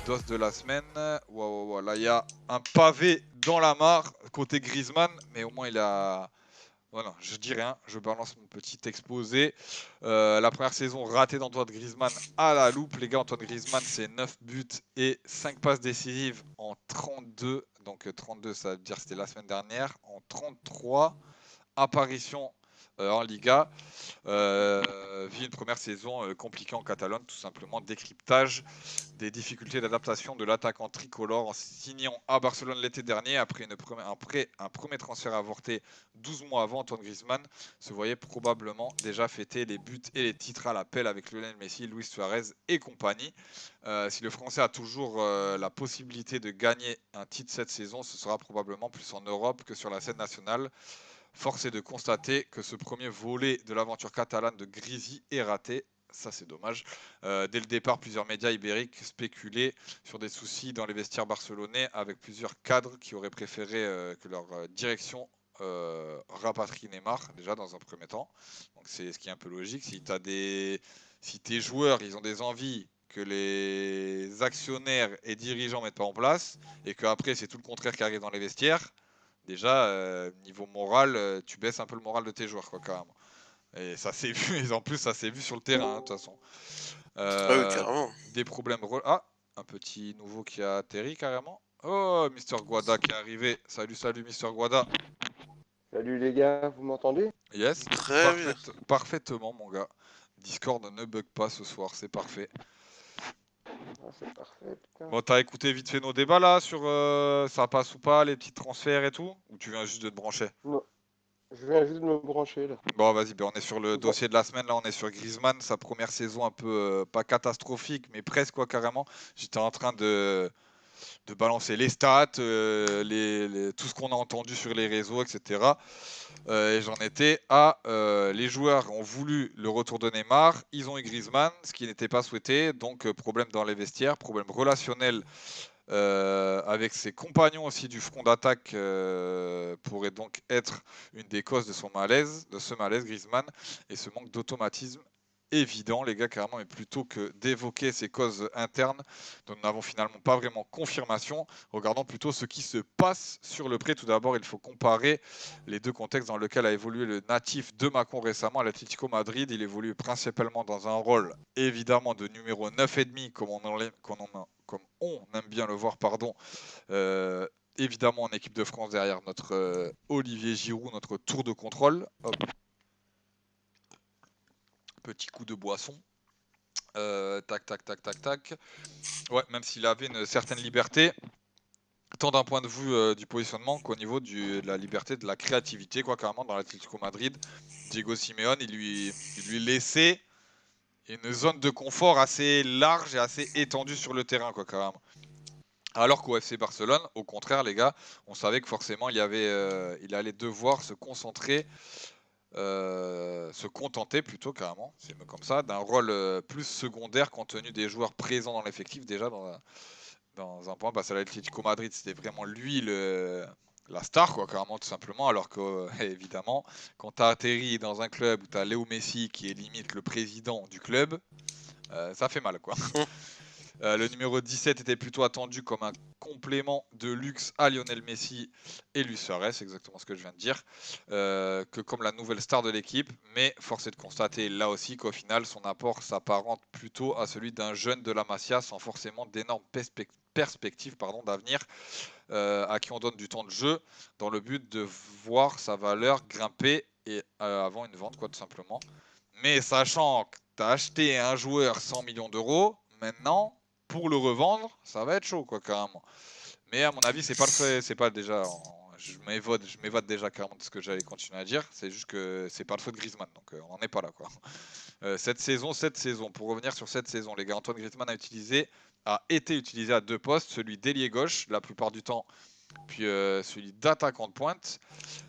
dos de la semaine. Waouh, là, il y a un pavé dans la mare côté Griezmann, mais au moins il a. Voilà, je dis rien, je balance mon petit exposé. La première saison ratée d'Antoine Griezmann à la loupe. Les gars, Antoine Griezmann, c'est 9 buts et 5 passes décisives en 32. Donc 32, ça veut dire que c'était la semaine dernière. En 33 apparitions en Liga. Vit une première saison compliquée en Catalogne, tout simplement. Décryptage des difficultés d'adaptation de l'attaquant tricolore en signant à Barcelone l'été dernier après un premier transfert avorté 12 mois avant. Antoine Griezmann se voyait probablement déjà fêter les buts et les titres à l'appel avec Lionel Messi, Luis Suarez et compagnie. Si le Français a toujours la possibilité de gagner un titre cette saison, ce sera probablement plus en Europe que sur la scène nationale. Force est de constater que ce premier volet de l'aventure catalane de Grisi est raté. Ça, c'est dommage. Dès le départ, plusieurs médias ibériques spéculaient sur des soucis dans les vestiaires barcelonais avec plusieurs cadres qui auraient préféré que leur direction rapatrie Neymar, déjà dans un premier temps. Donc, c'est ce qui est un peu logique. Si tes joueurs ils ont des envies que les actionnaires et dirigeants mettent pas en place et qu'après, c'est tout le contraire qui arrive dans les vestiaires. Déjà, niveau moral, tu baisses un peu le moral de tes joueurs, quoi, carrément. Et ça s'est vu, et en plus, ça s'est vu sur le terrain, de toute façon. Ah oui, carrément. Des problèmes. Ah, un petit nouveau qui a atterri, carrément. Oh, Mister Guada qui est arrivé. Salut, salut, Mister Guada. Salut les gars, vous m'entendez? Yes, Très bien. parfaitement, mon gars. Discord ne bug pas ce soir, c'est parfait. Ah, c'est parfait, putain. Bon, t'as écouté vite fait nos débats là sur ça passe ou pas, les petits transferts et tout? Ou tu viens juste de te brancher? Non, je viens juste de me brancher là. Bon, vas-y, ben on est sur le Bon, dossier de la semaine. Là, on est sur Griezmann, sa première saison un peu, pas catastrophique, mais presque, quoi, carrément. J'étais en train de balancer les stats, tout ce qu'on a entendu sur les réseaux, etc. Et j'en étais à les joueurs ont voulu le retour de Neymar, ils ont eu Griezmann, ce qui n'était pas souhaité. Donc, problème dans les vestiaires, problème relationnel avec ses compagnons aussi du front d'attaque pourrait donc être une des causes de ce malaise Griezmann et ce manque d'automatisme évident, les gars, carrément. Mais plutôt que d'évoquer ces causes internes dont nous n'avons finalement pas vraiment confirmation, regardons plutôt ce qui se passe sur le prêt. Tout d'abord, il faut comparer les deux contextes dans lesquels a évolué le natif de Macon récemment à l'Atlético Madrid. Il évolue principalement dans un rôle évidemment de numéro 9,5 comme on aime bien le voir, pardon, évidemment en équipe de France derrière notre Olivier Giroud, notre tour de contrôle. Hop. Petit coup de boisson. Tac, tac, tac, tac, tac. Ouais, même s'il avait une certaine liberté, tant d'un point de vue du positionnement qu'au niveau de la liberté, de la créativité, quoi, carrément, dans l'Atlético Madrid. Diego Simeone, il lui laissait une zone de confort assez large et assez étendue sur le terrain, quoi, carrément. Alors qu'au FC Barcelone, au contraire, les gars, on savait que forcément il allait devoir se concentrer, se contenter plutôt carrément, c'est mieux comme ça, d'un rôle plus secondaire compte tenu des joueurs présents dans l'effectif déjà dans un point. Bah, c'est l'Atlético Madrid, c'était vraiment lui la star, quoi, carrément, tout simplement. Alors que, évidemment, quand tu as atterri dans un club où tu as Léo Messi qui est limite le président du club, ça fait mal, quoi. Le numéro 17 était plutôt attendu comme un complément de luxe à Lionel Messi et Luis Suarez, c'est exactement ce que je viens de dire, que comme la nouvelle star de l'équipe. Mais force est de constater là aussi qu'au final, son apport s'apparente plutôt à celui d'un jeune de la Masia sans forcément d'énormes perspectives d'avenir, à qui on donne du temps de jeu dans le but de voir sa valeur grimper et avant une vente, quoi, tout simplement. Mais sachant que tu as acheté un joueur 100 millions d'euros, maintenant, pour le revendre, ça va être chaud, quoi, carrément. Mais à mon avis, c'est pas le fait, c'est pas déjà. Je m'évade déjà carrément de ce que j'allais continuer à dire. C'est juste que c'est pas le feu de Griezmann, donc on n'en est pas là, quoi. Cette saison, pour revenir sur cette saison, les gars, Antoine Griezmann a été utilisé à deux postes, celui d'ailier gauche la plupart du temps, puis celui d'attaquant de pointe,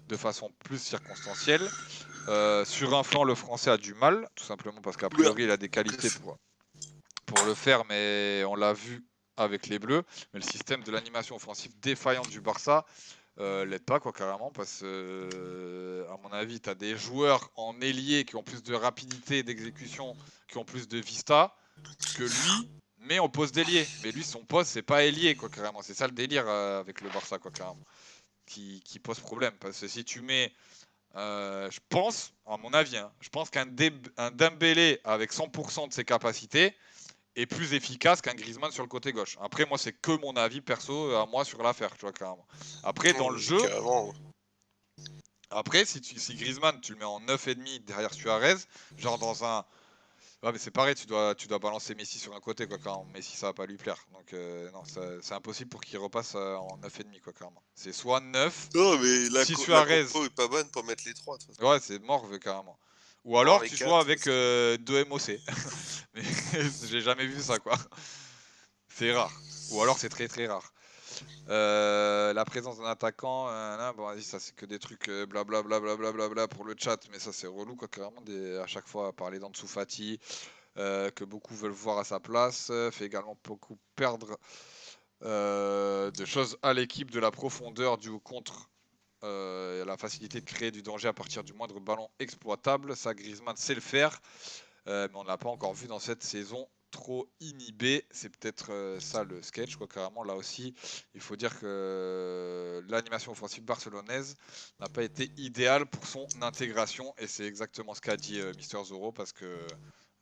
de façon plus circonstancielle. Sur un flanc, le Français a du mal, tout simplement parce qu'a priori, il a des qualités pour le faire, mais on l'a vu avec les Bleus. Mais le système de l'animation offensive défaillante du Barça l'aide pas, quoi, carrément, parce que, à mon avis, tu as des joueurs en ailier qui ont plus de rapidité d'exécution, qui ont plus de vista, que lui mais on pose d'ailier. Mais lui, son poste, c'est pas ailier, quoi, carrément. C'est ça le délire avec le Barça, quoi, carrément. Qui pose problème. Parce que si tu mets, je pense, à mon avis, hein, je pense qu'un Dembélé avec 100% de ses capacités est plus efficace qu'un Griezmann sur le côté gauche. Après, moi, c'est que mon avis perso à moi sur l'affaire, tu vois, carrément. Après, dans le jeu, Carrément. après, si Griezmann, tu le mets en 9,5 derrière Suarez, genre dans un. Ouais, mais c'est pareil, tu dois balancer Messi sur un côté, quoi, quand Messi, ça va pas lui plaire. Donc, non, c'est impossible pour qu'il repasse en 9,5, quoi, carrément. C'est soit 9, Non, mais si la Suarez. compo est pas bonne pour mettre les 3. Ouais, c'est mort, carrément. Ou Mort alors, avec tu joues 4. avec 2 MOC. Mais j'ai jamais vu ça, quoi. C'est rare. Ou alors, c'est très très rare. La présence d'un attaquant, là, bon, vas-y, ça c'est que des trucs blablabla bla pour le chat, mais ça c'est relou, quoi, carrément, à chaque fois parler d'Ansu Fati, que beaucoup veulent voir à sa place, fait également beaucoup perdre de choses à l'équipe, de la profondeur due au contre, la facilité de créer du danger à partir du moindre ballon exploitable. Ça, Griezmann sait le faire, mais on ne l'a pas encore vu dans cette saison. Trop inhibé, c'est peut-être ça le sketch, quoi, carrément. Là aussi, il faut dire que l'animation offensive barcelonaise n'a pas été idéale pour son intégration, et c'est exactement ce qu'a dit Mister Zorro, parce que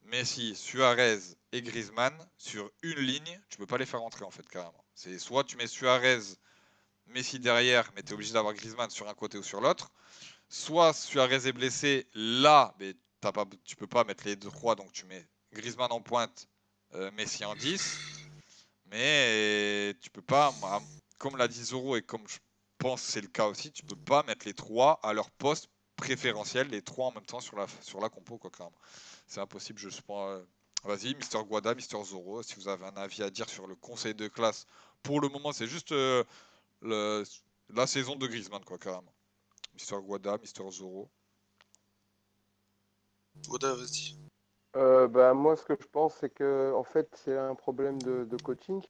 Messi, Suarez et Griezmann, sur une ligne, tu peux pas les faire rentrer, en fait, carrément. C'est soit tu mets Suarez, Messi derrière, mais tu es obligé d'avoir Griezmann sur un côté ou sur l'autre, soit Suarez est blessé, là, mais tu peux pas mettre les deux trois, donc tu mets Griezmann en pointe, Messi en 10, mais tu peux pas, comme l'a dit Zoro et comme je pense que c'est le cas aussi, tu peux pas mettre les trois à leur poste préférentiel, les trois en même temps sur la compo, quoi, carrément. C'est impossible, je pense. Vas-y, Mister Guada, Mister Zoro, si vous avez un avis à dire sur le conseil de classe, pour le moment, c'est juste la saison de Griezmann, quoi, carrément. Mister Guada, Mister Zoro. Oda, vas-y. Bah, moi, ce que je pense, c'est que en fait, c'est un problème de coaching.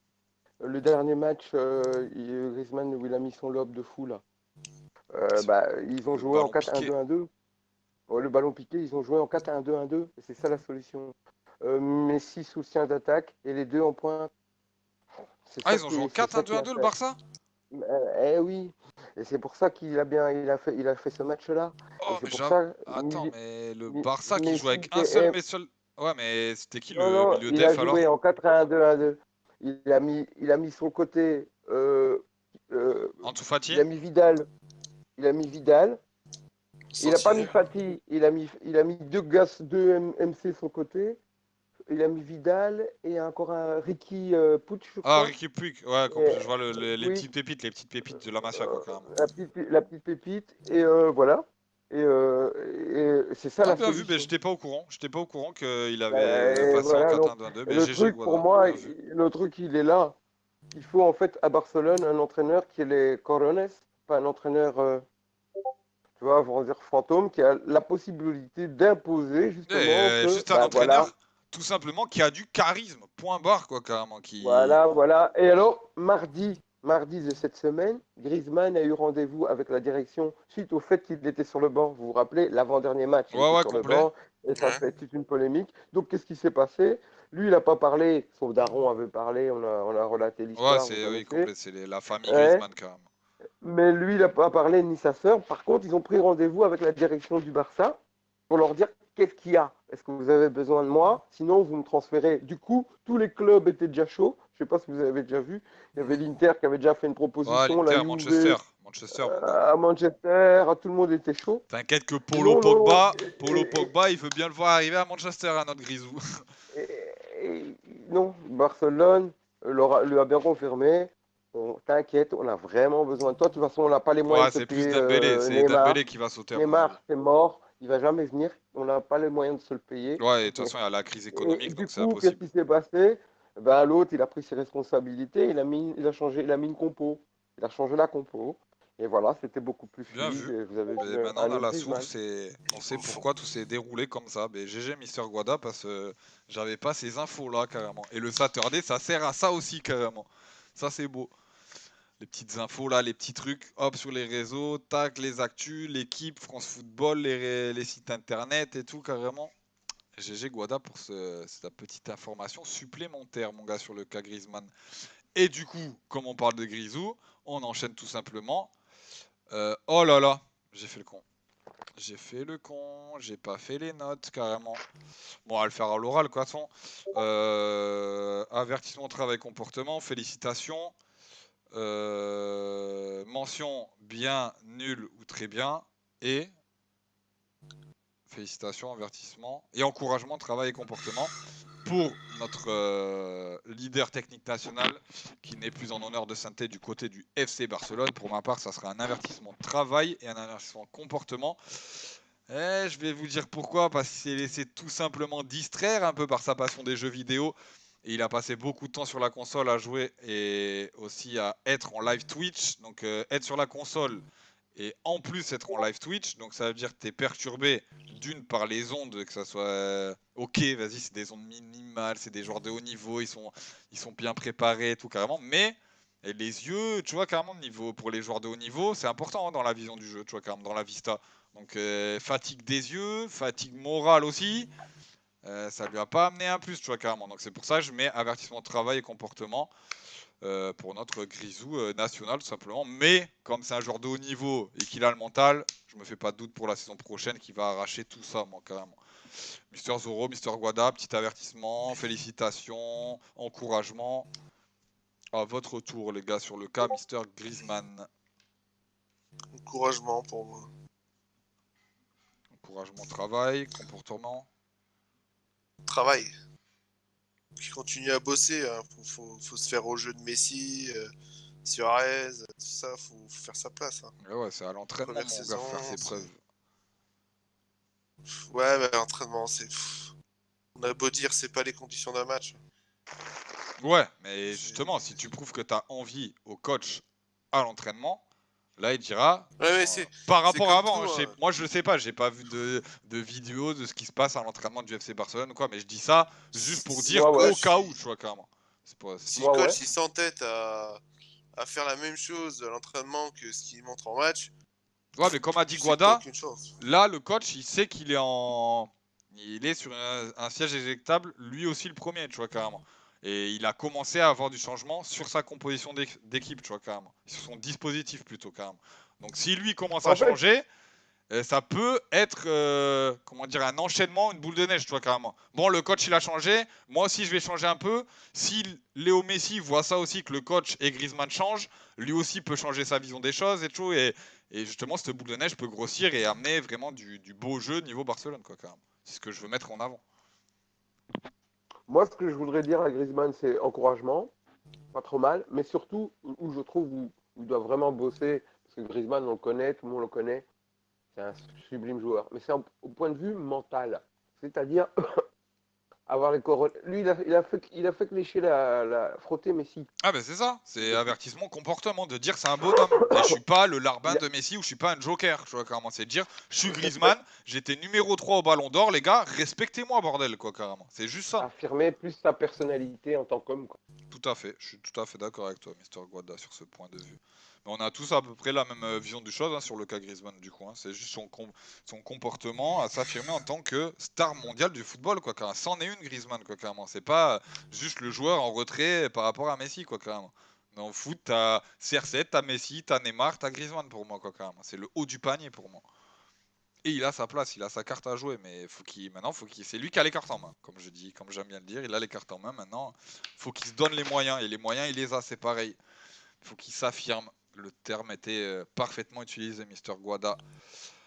Le dernier match, Griezmann, où il a mis son lob de fou, là. Bah, ils ont Le joué en ballon piqué. 4-1-2-1-2. Ouais, le ballon piqué, ils ont joué en 4-1-2-1-2. Et c'est ça la solution. Messi soutien d'attaque et les deux en pointe. C'est Ah, ça ils ont joué en c'est ça qui a 4-1-2-1-2 le fait. Barça? Eh oui. Et c'est pour ça il a fait ce match-là. Et Oh, c'est mais pour ça, attends, mais le Barça qui joue Messi, avec un seul, mais seul. Ouais, mais c'était qui non, le non, milieu il a def alors? joué en 4-1-2-1-2. Il a mis son côté. Ansu Fati? Il a mis Vidal. Il a mis Vidal. Il n'a pas mis Sentinelle. Fati. Il a mis deux gars, MC son côté. Il a mis Vidal et encore un Ricky Puig, je Ah, crois. Ricky Puig. Ouais, Et, je vois les oui, les petites pépites de la Masia, quoi, carrément. la petite pépite. Et voilà. Et c'est ça Ah, la bien vu, mais solution. j'étais pas au courant. J'étais pas au courant qu'il avait Et passé en voilà, donc, 4-1-2-1-2, et mais le GG truc pour Guada, moi, bien vu. le truc il est là. Il faut en fait à Barcelone un entraîneur qui est les Corones, pas un entraîneur, tu vois, on va dire fantôme, qui a la possibilité d'imposer Et, justement que, juste un bah voilà, entraîneur, tout simplement, qui a du charisme. Point barre, quoi, carrément. Qui. voilà, voilà. Et alors, mardi de cette semaine, Griezmann a eu rendez-vous avec la direction suite au fait qu'il était sur le banc. Vous vous rappelez, l'avant-dernier match, il Ouais, était ouais, sur le complet. banc et ça a Ouais. fait toute une polémique. Donc, qu'est-ce qui s'est passé? Lui, il n'a pas parlé, son daron avait parlé, on a relaté Ouais, l'histoire, vous c'est oui, connaissez. complet. C'est la famille Ouais. Griezmann, carrément. Mais lui, il n'a pas parlé, ni sa sœur. Par contre, ils ont pris rendez-vous avec la direction du Barça pour leur dire qu'est-ce qu'il y a. Est-ce que vous avez besoin de moi? Sinon, vous me transférez. Du coup, tous les clubs étaient déjà chauds. Je ne sais pas si vous avez déjà vu. Il y avait l'Inter qui avait déjà fait une Ouais, proposition, la l'Inter, Juve Manchester, mon gars. à Manchester. Tout le monde était chaud. T'inquiète que Et non, non. Polo Pogba, il veut bien le voir arriver à Manchester, à notre Grisou. Et non, Barcelone lui a bien confirmé. T'inquiète, on a vraiment besoin de toi. De toute façon, on n'a pas les moyens Ouais, de te c'est plus payer Dembélé. C'est Dembélé Neymar. qui va sauter, à mon avis. Neymar, c'est mort, il va jamais venir, on n'a pas les moyens de se le payer. Ouais, et de toute façon, il y a la crise Et économique, du donc c'est coup, qu'est-ce impossible. qui s'est passé? Ben, l'autre, il a pris ses responsabilités, il a mis une compo, il a changé la compo, et voilà, c'était beaucoup plus Bien fluide, vu. et vous avez Et vu maintenant, un on a autre la Griezmann. source et on sait Faut- pourquoi tout s'est déroulé comme ça. Mais GG Mister Guada, parce que j'avais pas ces infos-là, carrément. Et le Saturday, ça sert à ça aussi, carrément. Ça, c'est beau. Les petites infos là, les petits trucs, hop, sur les réseaux, tac, les actus, l'équipe, France Football, les sites internet et tout, carrément. GG Guada pour cette petite information supplémentaire, mon gars, sur le cas Griezmann. Et du coup, comme on parle de Grisou, on enchaîne tout simplement. Oh là là, j'ai fait le con. J'ai fait le con, j'ai pas fait les notes carrément. Bon, on va le faire à l'oral, quoi, de toute façon. Avertissement, travail, comportement, félicitations. Mention bien, nul ou très bien. Et félicitations, avertissement et encouragement, travail et comportement pour notre leader technique national qui n'est plus en honneur de sainteté du côté du FC Barcelone. Pour ma part, ça sera un avertissement de travail et un avertissement comportement. Et je vais vous dire pourquoi, parce qu'il s'est laissé tout simplement distraire un peu par sa passion des jeux vidéo. Et il a passé beaucoup de temps sur la console à jouer et aussi à être en live Twitch. Donc être sur la console et en plus être en live Twitch. Donc ça veut dire que tu es perturbé d'une par les ondes, que ça soit ok, vas-y, c'est des ondes minimales, c'est des joueurs de haut niveau, ils sont bien préparés et tout carrément. Mais et les yeux, tu vois, carrément, niveau, pour les joueurs de haut niveau, c'est important hein, dans la vision du jeu, tu vois, carrément, dans la vista. Donc fatigue des yeux, fatigue morale aussi. Ça lui a pas amené un plus, tu vois, carrément. Donc c'est pour ça que je mets avertissement de travail et comportement pour notre Grisou national, tout simplement. Mais comme c'est un joueur de haut niveau et qu'il a le mental, je me fais pas de doute pour la saison prochaine qu'il va arracher tout ça, moi, carrément. Mister Zoro, Mister Guada, petit avertissement, félicitations, encouragement. À votre tour, les gars, sur le cas Mister Griezmann. Encouragement pour moi. Encouragement, travail, comportement. Travail. Qui continue à bosser. Hein. Faut se faire au jeu de Messi, Suarez, tout ça. Faut faire sa place. Hein. Et ouais, c'est à l'entraînement, Première mon gars, saison. faire ses preuves. Ouais, mais l'entraînement, c'est. On a beau dire, c'est pas les conditions d'un match. Ouais, mais justement, si tu prouves que tu as envie au coach à l'entraînement, là il dira Ouais, mais c'est par rapport à comme avant. tout. Hein. Moi je sais pas, j'ai pas vu de vidéo de ce qui se passe à l'entraînement du FC Barcelone ou quoi, mais je dis ça juste pour dire Moi, ouais. au cas où, tu vois, carrément. Si le Moi, coach ouais. il s'entête à faire la même chose à l'entraînement que ce qu'il montre en match, Ouais, mais comme a dit tu sais que t'as Guada, aucune chance. là le coach il sait qu'il est en. Il est sur un siège éjectable, lui aussi le premier, tu vois, carrément. Et il a commencé à avoir du changement sur sa composition d'équipe, tu vois, carrément. Sur son dispositif plutôt, carrément. Donc si lui commence à En fait, changer, ça peut être comment dire, un enchaînement, une boule de neige, tu vois, carrément. Bon, le coach il a changé, moi aussi je vais changer un peu. Si Léo Messi voit ça aussi, que le coach et Griezmann changent, lui aussi peut changer sa vision des choses et tout. Et justement, cette boule de neige peut grossir et amener vraiment du beau jeu niveau Barcelone, quoi, carrément. C'est ce que je veux mettre en avant. moi, ce que je voudrais dire à Griezmann, c'est encouragement, pas trop mal, mais surtout, où je trouve où il doit vraiment bosser, parce que Griezmann, on le connaît, tout le monde le connaît, c'est un sublime joueur, mais c'est au point de vue mental. C'est-à-dire avoir les couronnes. Lui, il a fait lécher frotter Messi. Ah ben c'est ça, c'est Depuis. avertissement comportement, de dire c'est un bonhomme. Et je suis pas le larbin Il a, de Messi ou je suis pas un joker, tu vois, carrément. C'est de dire, je suis respect, Griezmann, j'étais numéro 3 au Ballon d'Or, les gars, respectez-moi, bordel, quoi, carrément. C'est juste ça. affirmer plus sa personnalité en tant qu'homme. Tout à fait, je suis tout à fait d'accord avec toi, Mister Guada, sur ce point de vue. Mais on a tous à peu près la même vision du chose hein, sur le cas Griezmann, du coup. Hein. C'est juste son comportement à s'affirmer en tant que star mondial du football, quoi, carrément. C'en est une, Griezmann, quoi, carrément. C'est pas juste le joueur en retrait par rapport à Messi, quoi, carrément. Dans le foot, t'as CR7, t'as Messi, t'as Neymar, t'as Griezmann pour moi, quoi, carrément. C'est le haut du panier pour moi. Et il a sa place, il a sa carte à jouer, mais c'est lui qui a les cartes en main, comme je dis, comme j'aime bien le dire, il a les cartes en main maintenant. Faut qu'il se donne les moyens, et les moyens il les a, c'est pareil. Faut qu'il s'affirme. Le terme était parfaitement utilisé, Mister Guada.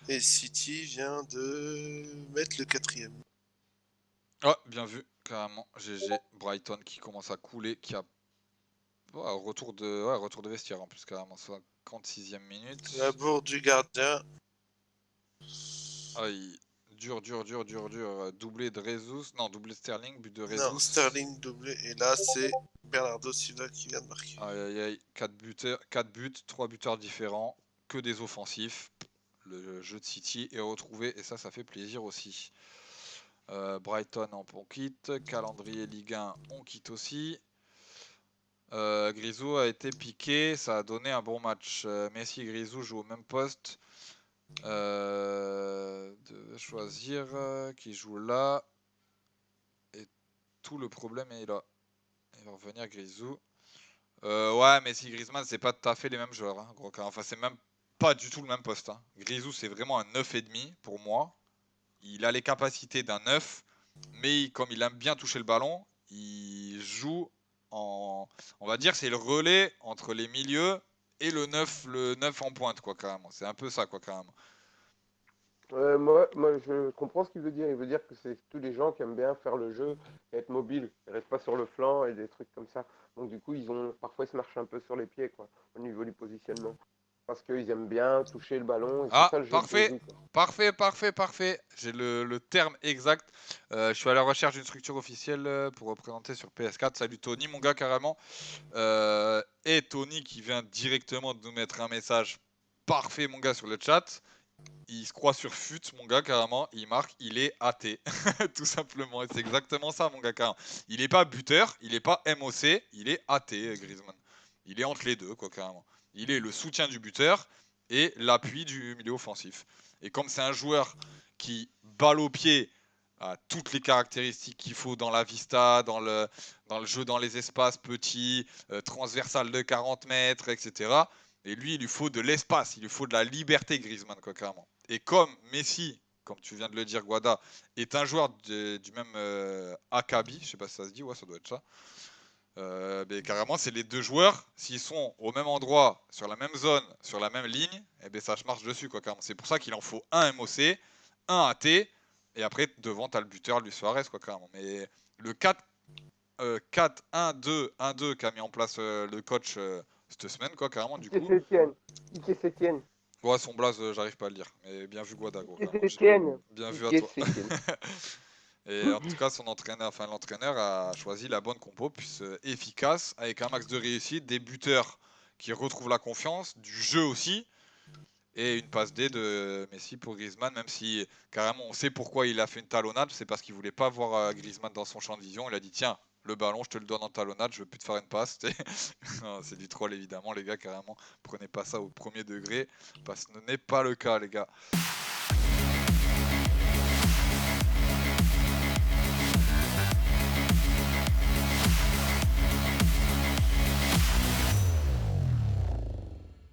Et City vient de mettre le 4e. Ah, bien vu, carrément. GG, Brighton qui commence à couler, qui a retour de vestiaire en plus, carrément. 56e minute. La bourre du gardien. Aïe. Dur. Doublé de Jesus. Non, doublé de Sterling, but de Non, Jesus. Sterling doublé. Et là, c'est Bernardo Silva qui vient de marquer. Aïe. 4 buts, 3 buteurs différents. Que des offensifs. Le jeu de City est retrouvé et ça fait plaisir aussi. Brighton, on quitte. Calendrier Ligue 1, on quitte aussi. Grisou a été piqué, ça a donné un bon match. Messi et Grisou jouent au même poste. De choisir qui joue là. tout le problème est là. Il va revenir Grisou. Ouais, mais si Griezmann, c'est pas tout à fait les mêmes joueurs. Hein, gros. Enfin, c'est même pas du tout le même poste. Hein. Grisou, c'est vraiment un 9,5 pour moi. Il a les capacités d'un 9, mais comme il aime bien toucher le ballon, il joue en. On va dire, c'est le relais entre les milieux et le 9 en pointe, quoi, carrément. C'est un peu ça, quoi, carrément. Moi, je comprends ce qu'il veut dire. Il veut dire que c'est tous les gens qui aiment bien faire le jeu, et être mobile. Ils restent pas sur le flanc et des trucs comme ça. Donc du coup, parfois ils se marchent un peu sur les pieds, quoi, au niveau du positionnement. Parce qu'ils aiment bien toucher le ballon et c'est Ah, ça le jeu de parfait, Grisou, quoi. parfait. J'ai le terme exact. Je suis à la recherche d'une structure officielle pour représenter sur PS4. Salut Tony, mon gars, carrément. Et Tony qui vient directement de nous mettre un message parfait, mon gars, sur le chat. Il se croit sur FUT, mon gars, carrément. Il marque, il est athée. Tout simplement. Et c'est exactement ça, mon gars, carrément. Il n'est pas buteur, il n'est pas MOC, il est athée, Griezmann. Il est entre les deux, quoi, carrément. Il est le soutien du buteur et l'appui du milieu offensif. Et comme c'est un joueur qui, balle au pied, a toutes les caractéristiques qu'il faut dans la vista, dans le jeu dans les espaces petits, transversal de 40 mètres, etc. Et lui, il lui faut de l'espace, il lui faut de la liberté, Griezmann, quoi, carrément. Et comme Messi, comme tu viens de le dire, Guada, est un joueur du même acabit, je sais pas si ça se dit, ouais, ça doit être ça. Mais carrément, c'est les deux joueurs, s'ils sont au même endroit, sur la même zone, sur la même ligne, et ben ça marche dessus, quoi, carrément. C'est pour ça qu'il en faut un MOC, un AT, et après, devant, t'as le buteur, Luis Suarez, quoi, carrément. Mais le 4-1-2-1-2 qu'a mis en place le coach cette semaine, quoi, carrément, du coup. Quitte Sétienne. Ouais, son blaze, j'arrive pas à le dire. Mais bien vu, Guada, gros, Quitte carrément. Sétienne. Bien vu à Quitte toi. Sétienne. Et en tout cas, l'entraîneur a choisi la bonne compo, puis efficace, avec un max de réussite, des buteurs qui retrouvent la confiance, du jeu aussi, et une passe D de Messi pour Griezmann, même si carrément on sait pourquoi il a fait une talonnade, c'est parce qu'il voulait pas voir Griezmann dans son champ de vision. Il a dit tiens, le ballon, je te le donne en talonnade, je veux plus te faire une passe. C'est du troll évidemment, les gars, carrément. Prenez pas ça au premier degré, parce que ce n'est pas le cas, les gars.